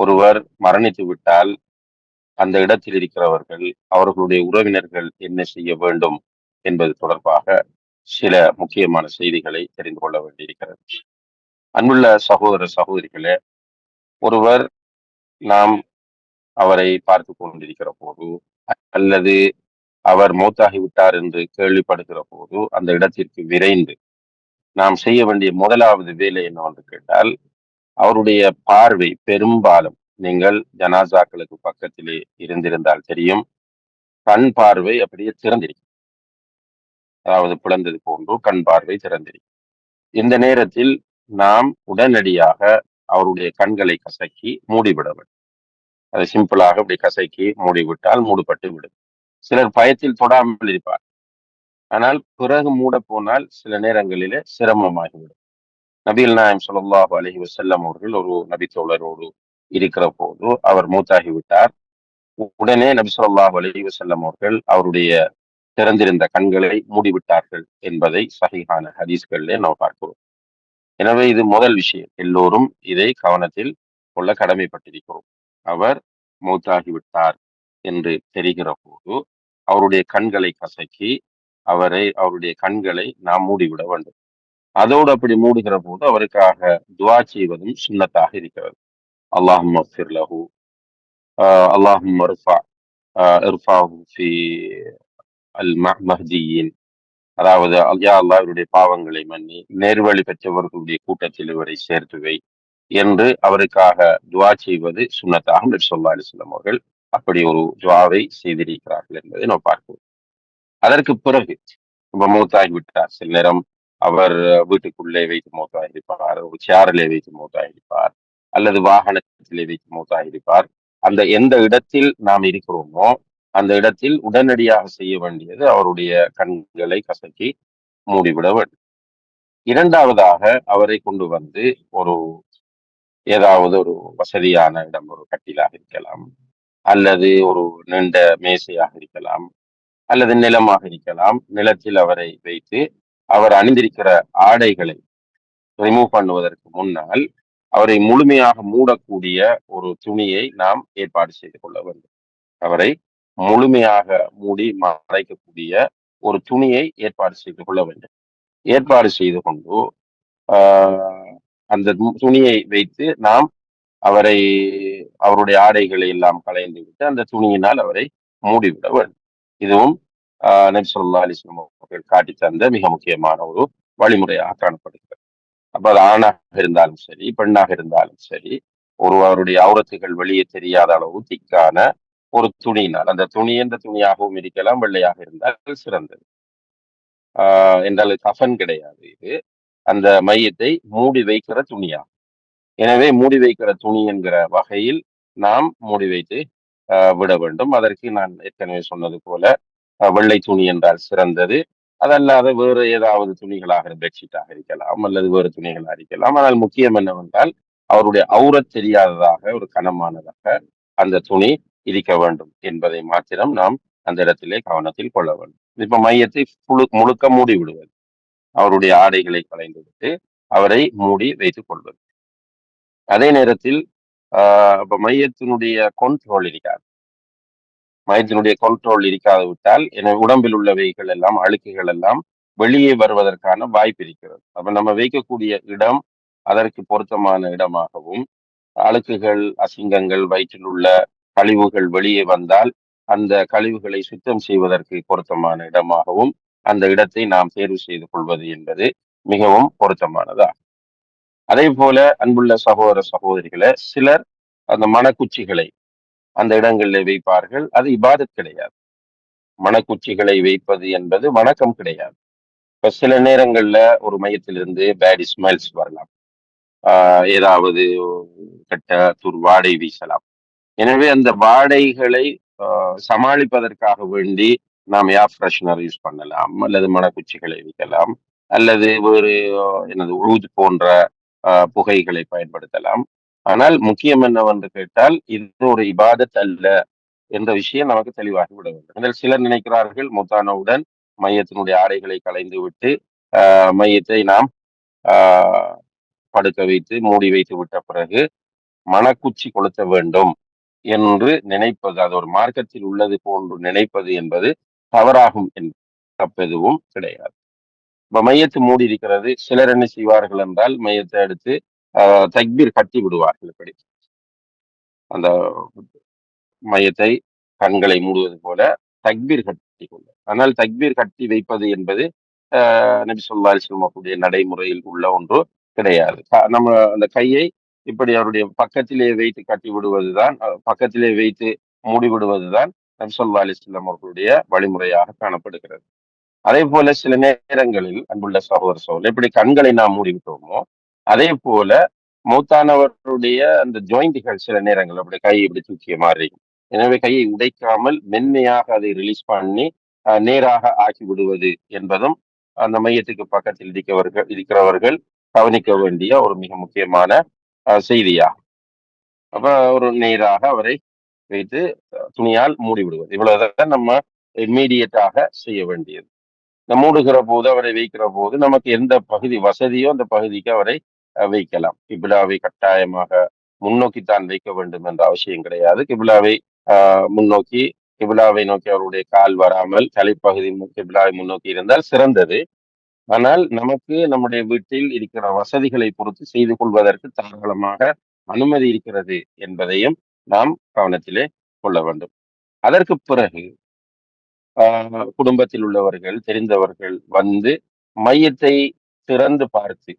ஒருவர் மரணித்து விட்டால் அந்த இடத்தில் இருக்கிறவர்கள் அவர்களுடைய உறவினர்கள் என்ன செய்ய வேண்டும் என்பது தொடர்பாக சில முக்கியமான செய்திகளை தெரிந்து கொள்ள வேண்டியிருக்கிறது. அன்புள்ள சகோதர சகோதரிகளே, ஒருவர் நாம் அவரை பார்த்து கொண்டிருக்கிற போது அல்லது அவர் மௌத்தாகிவிட்டார் என்று கேள்விப்படுகிற போது அந்த இடத்திற்கு விரைந்து நாம் செய்ய வேண்டிய முதலாவது வேலை என்னவென்று கேட்டால், அவருடைய பார்வை பெரும்பாலும் நீங்கள் ஜனாசாக்களுக்கு பக்கத்திலே இருந்திருந்தால் தெரியும், கண் பார்வை அப்படியே திறந்திருக்கும். அதாவது பிளந்தது போன்று கண் பார்வை திறந்திருக்கும். இந்த நேரத்தில் நாம் உடனடியாக அவருடைய கண்களை கசக்கி மூடிவிட வேண்டும். அதை சிம்பிளாக அப்படி கசக்கி மூடிவிட்டால் மூடப்பட்டு விடும். சிலர் பயத்தில் தொடாமல் இருப்பார். ஆனால் பிறகு மூட போனால் சில நேரங்களிலே சிரமமாகிவிடும். நபிகள் நாயகம் ஸல்லல்லாஹு அலைஹி வஸல்லம் அவர்கள் ஒரு நபித்தோழரோடு இருக்கிற போது அவர் மூத்தாகிவிட்டார். உடனே நபி ஸல்லல்லாஹு அலைஹி வஸல்லம் அவர்கள் அவருடைய திறந்திருந்த கண்களை மூடிவிட்டார்கள் என்பதை சஹீஹான ஹதீஸ்களிலே நாம் பார்க்கிறோம். எனவே இது முதல் விஷயம். எல்லோரும் இதை கவனத்தில் கொள்ள கடமைப்பட்டிருக்கிறோம். அவர் மௌத்தாகிவிட்டார் என்று தெரிகிற போது அவருடைய கண்களை கசக்கி அவருடைய கண்களை நாம் மூடிவிட வேண்டும். அதோடு அப்படி மூடுகிற போது அவருக்காக துஆ செய்வதும் சுன்னத்தாக இருக்கிறது. அல்லாஹும்ம ஃபிர் லஹு, அல்லாஹும்ம இர்ஃபஅஹு ஃபீ அல் மஹ்தியீன். அதாவது யா அல்லாஹ் இவருடைய பாவங்களை மன்னி, நேர்வழி பெற்றவர்களுடைய கூட்டத்தில் இவரை சேர்த்து வை என்று அவருக்காக துஆ செய்வது சுன்னத்தாக நபி ஸல்லல்லாஹு அலைஹி வஸல்லம் அவர்கள் அப்படி ஒரு துஆவை செய்திருக்கிறார்கள் என்பதை நாம் பார்க்கிறோம். அதற்கு பிறகு இப்ப மௌத்தாகிவிட்டார். சில நேரம் அவர் வீட்டுக்குள்ளே வைத்து மௌத்தாகியிருப்பார், ஒரு சேரிலே வைத்து மௌத்தாகியிருப்பார், அல்லது வாகனத்திலே வைத்து மௌத்தாகியிருப்பார். அந்த எந்த இடத்தில் நாம் இருக்கிறோமோ அந்த இடத்தில் உடனடியாக செய்ய வேண்டியது அவருடைய கண்களை கசக்கி மூடிவிட வேண்டும். இரண்டாவதாக அவரை கொண்டு வந்து ஒரு ஏதாவது ஒரு வசதியான இடம், ஒரு கட்டிலாக இருக்கலாம், அல்லது ஒரு நீண்ட மேசையாக இருக்கலாம், அல்லது நிலமாக இருக்கலாம். நிலத்தில் அவரை வைத்து அவர் அணிந்திருக்கிற ஆடைகளை ரிமூவ் பண்ணுவதற்கு முன்னால் அவரை முழுமையாக மூடக்கூடிய ஒரு துணியை நாம் ஏற்பாடு செய்து கொள்ள வேண்டும். அவரை முழுமையாக மூடி மறைக்கக்கூடிய ஒரு துணியை ஏற்பாடு செய்து கொள்ள வேண்டும். ஏற்பாடு செய்து கொண்டு அந்த துணியை வைத்து நாம் அவரை அவருடைய ஆடைகளை எல்லாம் களைந்து விட்டு அந்த துணியினால் அவரை மூடிவிட வேண்டும். இதுவும் நபி ஸல்லல்லாஹு அலைஹி வஸல்லம் அவர்கள் காட்டி தந்த மிக முக்கியமான ஒரு வழிமுறையாக காணப்படுகிறது. அப்ப அது ஆணாக இருந்தாலும் சரி, பெண்ணாக இருந்தாலும் சரி, ஒருவருடைய அவுரத்துகள் வெளியே தெரியாத அளவு திக்கான ஒரு துணியினால், அந்த துணி எந்த துணியாகவும் இருக்கலாம், வெள்ளையாக இருந்தால் சிறந்தது. என்றால் கஃன் கிடையாது இது. அந்த மையத்தை மூடி வைக்கிற துணியாகும். எனவே மூடி வைக்கிற துணி என்கிற வகையில் நாம் மூடி வைத்து விட வேண்டும். அதற்கு நான் ஏற்கனவே சொன்னது போல வெள்ளை துணி என்றால் சிறந்தது. அதல்லாத வேறு ஏதாவது துணிகளாக பெட்ஷீட்டாக இருக்கலாம், அல்லது வேறு துணிகளாக இருக்கலாம். ஆனால் முக்கியம் என்னவென்றால் அவருடைய அவுரத் தெரியாததாக, ஒரு கனமானதாக அந்த துணி இருக்க வேண்டும் என்பதை மாத்திரம் நாம் அந்த இடத்திலே கவனத்தில் கொள்ள வேண்டும். இப்ப மையத்தை முழுக்க மூடி விடுவது, அவருடைய ஆடைகளை களைந்து விட்டு அவரை மூடி வைத்துக் கொள்வது. அதே நேரத்தில் இப்ப மையத்தினுடைய கண்ட்ரோல் இருக்காது. மையத்தினுடைய கண்ட்ரோல் இருக்காது விட்டால் உடம்பில் உள்ளவைகள் எல்லாம், அழுக்குகள் எல்லாம் வெளியே வருவதற்கான வாய்ப்பு இருக்கிறது. அப்ப நம்ம வைக்கக்கூடிய இடம் அதற்கு பொருத்தமான இடமாகவும், அழுக்குகள், அசிங்கங்கள், வயிற்றில் உள்ள கழிவுகள் வெளியே வந்தால் அந்த கழிவுகளை சுத்தம் செய்வதற்கு பொருத்தமான இடமாகவும் அந்த இடத்தை நாம் தேர்வு செய்து கொள்வது என்பது மிகவும் பொருத்தமானதாகும். அதே போல அன்புள்ள சகோதர சகோதரிகளை, சிலர் அந்த மணக்குச்சிகளை அந்த இடங்களில் வைப்பார்கள். அது இபாதத் கிடையாது. மணக்குச்சிகளை வைப்பது என்பது வணக்கம் கிடையாது. இப்ப சில நேரங்கள்ல ஒரு மையத்திலிருந்து பேட் ஸ்மெல்ஸ் வரலாம், ஏதாவது கெட்ட வாடை வீசலாம். எனவே அந்த வாடைகளை சமாளிப்பதற்காக வேண்டி நாம் ஏர் ஃப்ரெஷ்னர் யூஸ் பண்ணலாம், அல்லது மணக்குச்சிகளை வைக்கலாம், அல்லது வேறு ஊது போன்ற புகைகளை பயன்படுத்தலாம். ஆனால் முக்கியம் என்னவென்று கேட்டால் இது ஒரு இபாதத் அல்ல என்ற விஷயம் நமக்கு தெளிவாகி விட வேண்டும். இதில் சிலர் நினைக்கிறார்கள் மௌத்தானவுடன் மையத்தினுடைய ஆடைகளை களைந்து விட்டு மையத்தை நாம் படுக்க வைத்து மூடி வைத்து விட்ட பிறகு மணக்குச்சி கொளுத்த வேண்டும் என்று நினைப்பது, அது ஒரு மார்க்கத்தில் உள்ளது போன்று நினைப்பது என்பது தவறாகும் எதுவும் கிடையாது. இப்ப மையத்து மூடி இருக்கிறது, சிலர் என்ன செய்வார்கள் என்றால் மையத்தை எடுத்து தக்பீர் கட்டி விடுவார்கள். இப்படி அந்த மையத்தை கண்களை மூடுவது போல தக்பீர் கட்டி கொள்ள. ஆனால் தக்பீர் கட்டி வைப்பது என்பது நபி ஸல்லல்லாஹு அலைஹி வஸல்லம் அவர்களுடைய நடைமுறையில் உள்ள ஒன்று கிடையாது. நம்ம அந்த கையை இப்படி அவருடைய பக்கத்திலே வைத்து கட்டி விடுவதுதான், பக்கத்திலே வைத்து மூடி விடுவதுதான் நபி ஸல்லல்லாஹு அலைஹி வஸல்லம் அவர்களுடைய வழிமுறையாக காணப்படுகிறது. அதே போல சில நேரங்களில் அன்புள்ள சகோதர சகோதரி, எப்படி கண்களை நாம் மூடிவிட்டோமோ அதே போல மௌத்தானவருடைய அந்த ஜாயிண்டுகள் சில நேரங்கள் அப்படி கை இப்படி தூக்கிய மாதிரி. எனவே கையை உடைக்காமல் மென்மையாக அதை ரிலீஸ் பண்ணி நேராக ஆக்கி விடுவது என்பதும் அந்த மையத்துக்கு பக்கத்தில் இருக்கிறவர்கள் கவனிக்க வேண்டிய ஒரு மிக முக்கியமான செய்தியா. அப்ப ஒரு நேராக அவரை வைத்து துணியால் மூடி விடுவது, இவ்வளவுதான் நம்ம இம்மீடியட்டாக செய்ய வேண்டியது. இந்த மூடுகிற போது, அவரை வைக்கிற போது நமக்கு எந்த பகுதி வசதியோ அந்த பகுதிக்கு அவரை வைக்கலாம். கிபிலாவை கட்டாயமாக முன்னோக்கித்தான் வைக்க வேண்டும் என்ற அவசியம் கிடையாது. கிபிலாவை முன்னோக்கி, கிபிலாவை நோக்கி அவருடைய கால் வராமல் தலைப்பகுதி கிபிலாவை முன்னோக்கி இருந்தால் சிறந்தது. ஆனால் நமக்கு நம்முடைய வீட்டில் இருக்கிற வசதிகளை பொறுத்து செய்து கொள்வதற்கு தாராளமாக அனுமதி இருக்கிறது என்பதையும் நாம் கவனத்திலே கொள்ள வேண்டும். அதற்கு பிறகு குடும்பத்தில் உள்ளவர்கள், தெரிந்தவர்கள் வந்து மையத்தை திறந்து பார்த்து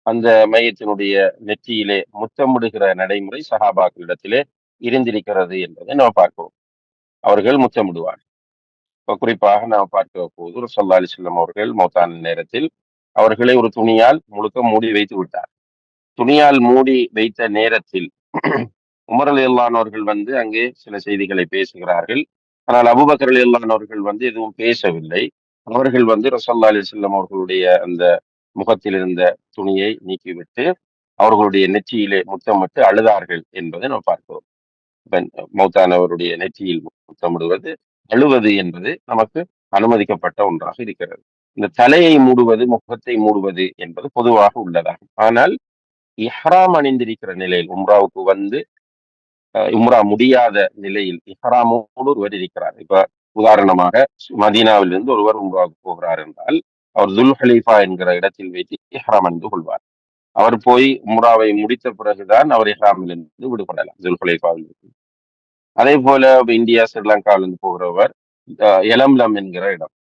அந்த மையத்தினுடைய நெற்றியிலே முத்தமிடுகிற நடைமுறை சஹாபாக்களிடத்திலே இருந்திருக்கிறது என்பதை நாம் பார்க்கிறோம். அவர்கள் முத்தமிடுவார். இப்ப குறிப்பாக நாம் பார்க்கிற போது ஸல்லல்லாஹு அலைஹி வஸல்லம் அவர்கள் மௌத்தான நேரத்தில் அவர்களை ஒரு துணியால் முழுக்க மூடி வைத்து விட்டார். துணியால் மூடி வைத்த நேரத்தில் உமர் ரலியல்லாஹு அவர்கள் வந்து அங்கே சில செய்திகளை பேசுகிறார்கள். ஆனால் அபூபக்கர் ரலியல்லாஹு அவர்கள் வந்து எதுவும் பேசவில்லை. அவர்கள் வந்து ரசூலுல்லாஹி அலைஹி வஸல்லம் அவர்களுடைய அந்த முகத்தில் இருந்த துணியை நீக்கிவிட்டு அவர்களுடைய நெற்றியிலே முத்தமிட்டு அழுதார்கள் என்பதை நாம் பார்க்கிறோம். மௌத்தானவருடைய நெற்றியில் முத்தமிடுவது, அழுவது என்பது நமக்கு அனுமதிக்கப்பட்ட ஒன்றாக இருக்கிறது. இந்த தலையை மூடுவது, முகத்தை மூடுவது என்பது பொதுவாக உள்ளதாகும். ஆனால் இஹ்ராம் அணிந்திருக்கிற நிலையில், உம்ராவுக்கு வந்து உம்ரா முடியாத நிலையில் இஹ்ராமோடு ஒருவர் இருக்கிறார். இப்ப உதாரணமாக மதீனாவிலிருந்து ஒருவர் உம்ராவுக்கு போகிறார் என்றால் அவர் துல் ஹலீஃபா என்கிற இடத்தில் வைத்து இஹ்ராம் அணிந்து கொள்வார். அவர் போய் உம்ராவை முடித்த பிறகுதான் அவர் இஹ்ராமிலிருந்து விடுபடலாம், துல் ஹலீஃபாவில். அதே போல இந்தியா, ஸ்ரீலங்காவிலிருந்து போகிறவர் எலம்லம் என்கிற இடம்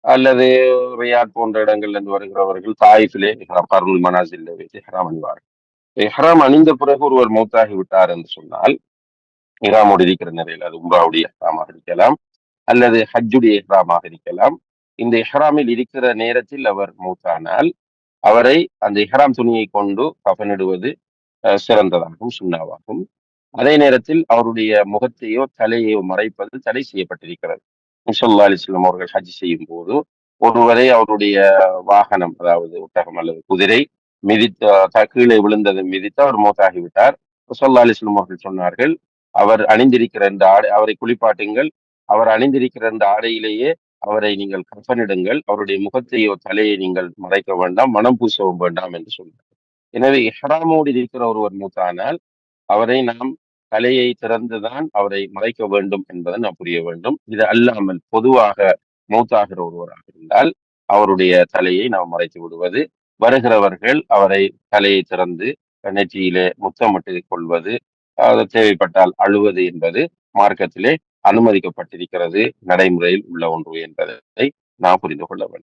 அல்லது ரியாத் போன்ற இடங்கள்ல இருந்து வருகிறவர்கள் தாயிஃபிலே கர்னுல் மனாசிலே வைத்து இஹ்ராம் அணிவார். இஹ்ராம் அணிந்த பிறகு ஒருவர் மௌத்தாகி விட்டார் என்று சொன்னால், இஹ்ராமோடு இருக்கிற நிலையில், அது உம்ராவுடைய இஹ்ராமாக இருக்கலாம் அல்லது ஹஜ்ஜுடைய இஹ்ராமாக இருக்கலாம். இந்த இஹ்ராமில் இருக்கிற நேரத்தில் அவர் மௌத்தானால் அவரை அந்த இஹ்ராம் துணியை கொண்டு கஃனிடுவது சிறந்ததாகும், சுன்னாவாகும். அதே நேரத்தில் அவருடைய முகத்தையோ தலையையோ மறைப்பது தடை செய்யப்பட்டிருக்கிறது. ஸல்லல்லாஹு அலைஹி வஸல்லம் அவர்கள் ஹஜ் செய்யும் போது ஒருவரை அவருடைய வாகனம், அதாவது ஒட்டகம் அல்லது குதிரை மிதித்து கீழே விழுந்ததை மிதித்து அவர் மௌத்தாகிவிட்டார். ஸல்லல்லாஹு அலைஹி வஸல்லம் அவர்கள் சொன்னார்கள், அவர் அணிந்திருக்கிற இந்த ஆடை, அவரை குளிப்பாட்டுங்கள், அவர் அணிந்திருக்கிற இந்த ஆடையிலேயே அவரை நீங்கள் கஃனிடுங்கள், அவருடைய முகத்தையோ தலையை நீங்கள் மறைக்க வேண்டாம், மனம் பூசவும் வேண்டாம் என்று சொன்னார். எனவே இஹ்ராமோடு இருக்கிற ஒருவர் மூத்தானால் அவரை நாம் தலையை திறந்துதான் அவரை மறைக்க வேண்டும் என்பதை நாம் புரிய வேண்டும். இது அல்லாமல் பொதுவாக மௌத்தாகிற ஒருவராக இருந்தால் அவருடைய தலையை நாம் மறைத்து விடுவது, வருகிறவர்கள் அவரை தலையை திறந்து நெற்றியிலே முத்தமிட்டு கொள்வது, தேவைப்பட்டால் அழுவது என்பது மார்க்கத்திலே அனுமதிக்கப்பட்டிருக்கிறது, நடைமுறையில் உள்ள ஒன்று என்பதை நாம் புரிந்து கொள்ள வேண்டும்.